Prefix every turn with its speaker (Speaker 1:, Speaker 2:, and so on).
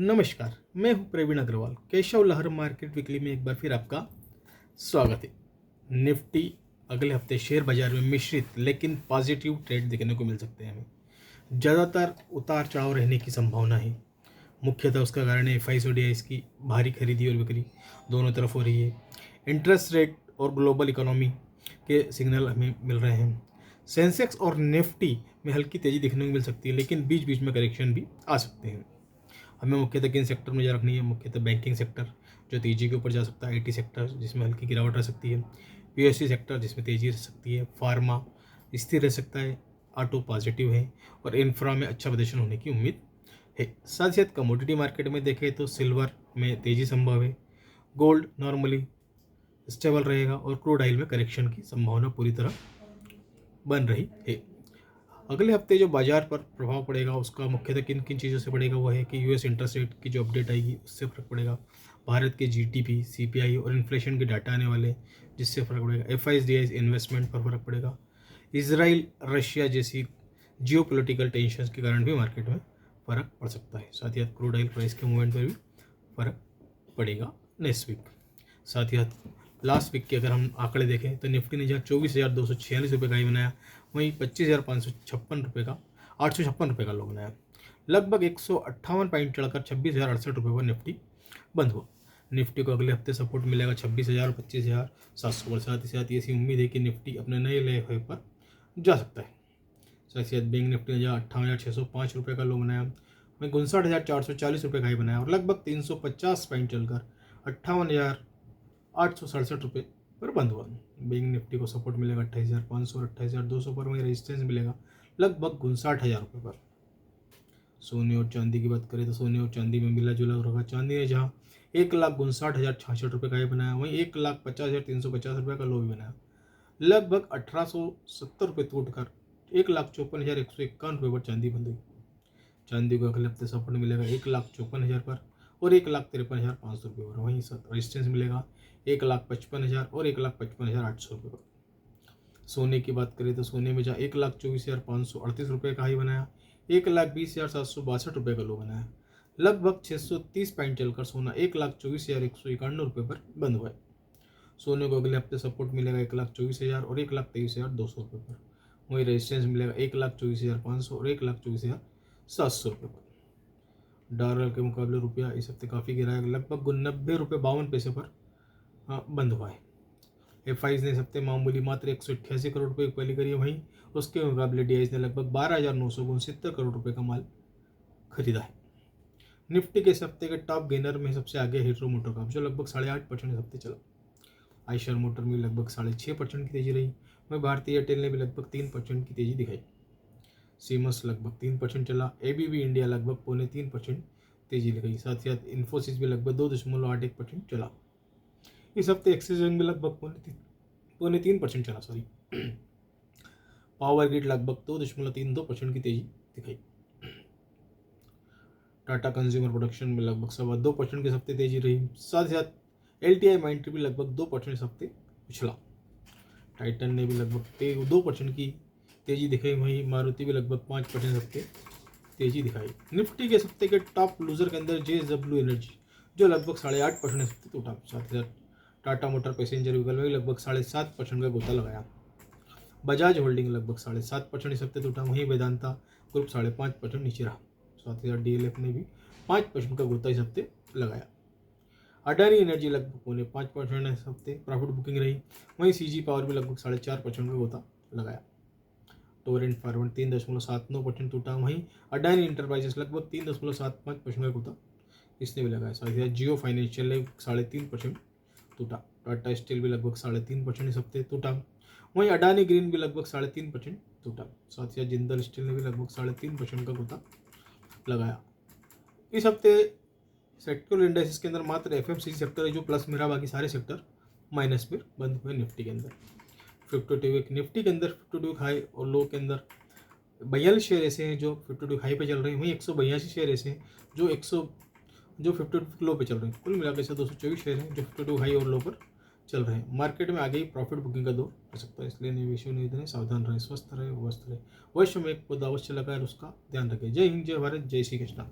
Speaker 1: नमस्कार, मैं हूं प्रवीण अग्रवाल। केशव लहर मार्केट वीकली में एक बार फिर आपका स्वागत है। निफ्टी अगले हफ्ते शेयर बाजार में मिश्रित लेकिन पॉजिटिव ट्रेड देखने को मिल सकते हैं। हमें ज़्यादातर उतार चढ़ाव रहने की संभावना है। मुख्यतः उसका कारण है FIs की भारी खरीदी और बिक्री दोनों तरफ हो रही है। इंटरेस्ट रेट और ग्लोबल इकोनॉमी के सिग्नल हमें मिल रहे हैं। सेंसेक्स और निफ्टी में हल्की तेज़ी देखने को मिल सकती है, लेकिन बीच बीच में करेक्शन भी आ सकते हैं। हमें मुख्यतः किन सेक्टर में नजर रखनी है? मुख्यतः बैंकिंग सेक्टर जो तेजी के ऊपर जा सकता है, IT सेक्टर जिसमें हल्की गिरावट रह सकती है, PSU सेक्टर जिसमें तेजी रह सकती है, फार्मा स्थिर रह सकता है, ऑटो पॉजिटिव है और इंफ्रा में अच्छा प्रदर्शन होने की उम्मीद है। साथ ही साथ कमोडिटी मार्केट में देखें तो सिल्वर में तेजी संभव है, गोल्ड नॉर्मली स्टेबल रहेगा और क्रूड ऑयल में करेक्शन की संभावना पूरी तरह बन रही है। अगले हफ्ते जो बाजार पर प्रभाव पड़ेगा उसका मुख्यतः किन किन चीज़ों से पड़ेगा, वो है कि US इंटरेस्ट रेट की जो अपडेट आएगी उससे फ़र्क पड़ेगा, भारत के GDP CPI और इन्फ्लेशन के डाटा आने वाले जिससे फ़र्क पड़ेगा, FIs इन्वेस्टमेंट पर फ़र्क पड़ेगा, इसराइल रशिया जैसी जियोपॉलिटिकल टेंशन के कारण भी मार्केट में फ़र्क पड़ सकता है। साथ ही साथ क्रूड ऑयल प्राइस के मूवमेंट पर भी फ़र्क पड़ेगा नेक्स्ट वीक। साथ ही साथ लास्ट वीक के अगर हम आंकड़े देखें तो निफ्टी ने जहाँ 24,246 रुपये का ही बनाया, वहीं 25,556 रुपये का 856 रुपये का लो बनाया। लगभग 158 पॉइंट चढ़कर 26,068 रुपये पर निफ्टी बंद हुआ। निफ्टी को अगले हफ्ते सपोर्ट मिलेगा 26,000 और 25,700 पर। साथ ही साथ ऐसी उम्मीद है कि निफ्टी अपने नए लेवल पर जा सकता है। साथ ही साथ बैंक निफ्टी ने जहाँ 58,605 रुपये का लो बनाया, वहीं 59,440 रुपये का ही बनाया और लगभग 350 पॉइंट चलकर 58,867 रुपये पर बंद हुआ। बैंक निफ्टी को सपोर्ट मिलेगा 28,500 और 28,200 पर, वहीं रेजिस्टेंस मिलेगा लगभग 59,000 रुपये पर। सोने और चांदी की बात करें तो सोने और चांदी में मिला जुला रखा। चांदी ने जहाँ 1,59,066 रुपये का ही बनाया, वहीं 1,50,350 रुपये का लो भी बनाया। लगभग 1,870 रुपये टूटकर 1,54,151 रुपये पर चांदी बंद हुई। चांदी को अगले हफ्ते सपोर्ट मिलेगा 1,54,000 पर और 1,53,500 रुपये पर, वहीं रेजिस्टेंस मिलेगा 1,55,000 और 1,55,800 रुपये पर। सोने की बात करें तो सोने में जहाँ 1,24,538 रुपये का हाई बनाया, 1,20,762 रुपये का लो बनाया। लगभग 630 पॉइंट चलकर सोना 1,24,191 रुपये पर बंद हुआ है। सोने को अगले हफ्ते सपोर्ट मिलेगा 1,24,000 और 1,23,200 रुपये पर, वहीं रेजिस्टेंस मिलेगा 1,24,500 और 1,24,700 रुपये पर। डॉलर के मुकाबले रुपया इस हफ्ते काफ़ी गिरा है, लगभग 90 रुपये 52 पैसे पर बंद हुआ है। FIs ने इस हफ्ते मामूली मात्र 188 करोड़ रुपये इक्वली करी है, वहीं उसके मुकाबले DIs ने लगभग 12,969 करोड़ रुपये का माल खरीदा है। निफ्टी के इस हफ्ते के टॉप गेनर में सबसे आगे हीरो मोटर कप जो लगभग 8.5% इस हफ्ते चला। आइशर मोटर में लगभग 6.5% की तेजी रही, वहीं भारतीय एयरटेल ने भी लगभग 3% की तेजी दिखाई। सीमस लगभग 3% चला। ABB इंडिया लगभग 2.25% तेजी दिखाई। साथ ही साथ इन्फोसिस भी लगभग 2.81% चला। इस हफ्ते एक्सिस बैंक भी लगभग 2.3% चला। पावर ग्रिड लगभग 2.32% की तेजी दिखाई। टाटा कंज्यूमर प्रोडक्शन में लगभग 2.25% के इस हफ्ते तेजी रही। साथ ही साथ LTI माइंट्री भी लगभग 2% इस हफ्ते उछला। टाइटन ने भी लगभग 2% की तेजी दिखाई, वहीं मारुति भी लगभग 5% इस हफ्ते तेजी दिखाई। निफ्टी के इस हफ्ते के टॉप लूजर के अंदर JSW एनर्जी जो लगभग 8.5% इस हफ्ते टूटा। साथ ही साथ टाटा मोटर पैसेंजर व्हीकल में लगभग 7.5% का गोता लगाया। बजाज होल्डिंग लगभग 7.5% इस हफ्ते टूटा, वहीं वेदांता ग्रुप 5.5% नीचे रहा। साथ ही साथ DLF ने भी 5% का गोता इस हफ्ते लगाया। अडानी एनर्जी लगभग 5.5% इस हफ्ते प्रॉफिट बुकिंग रही, वहीं CG पावर भी लगभग 4.5% का गोता लगाया। टोरेंट फार्मा 3.79% टूटा, वहीं अडानी इंटरप्राइजेस लगभग 3.75% का गोता इसने भी लगाया। साथ ही साथ जियो फाइनेंशियल ने 3.5% टूटा। टाटा स्टील भी लगभग 3.5% इस हफ्ते टूटा, वहीं अडानी ग्रीन भी लगभग 3.5% टूटा। साथ ही साथ जिंदल स्टील ने भी लगभग 3.5% का गोता लगाया। इस हफ्ते सेक्टोरल इंडेक्स के अंदर मात्र FMCG सेक्टर है जो प्लस में रहा, बाकी सारे सेक्टर माइनस में बंद हुए। निफ्टी के अंदर 52 वीक निफ्टी के अंदर 52 वीक हाई और लो के अंदर 42 शेयर ऐसे हैं जो 52 वीक हाई पे चल रहे हैं, वहीं 182 शेयर ऐसे हैं जो 52 वीक लो पे चल रहे हैं। कुल मिलाकर से 224 शेयर हैं जो 52 हाई और लो पर चल रहे हैं। मार्केट में आगे ही प्रॉफिट बुकिंग का दौर आ सकता है, इसलिए निवेशों निवेदन सावधान रहें, स्वस्थ रहें, व्यस्त रहें, वैश्व में एक पद अवश्य लगाए उसका ध्यान रखें। जय हिंद, जय भारत, जय श्री कृष्णा।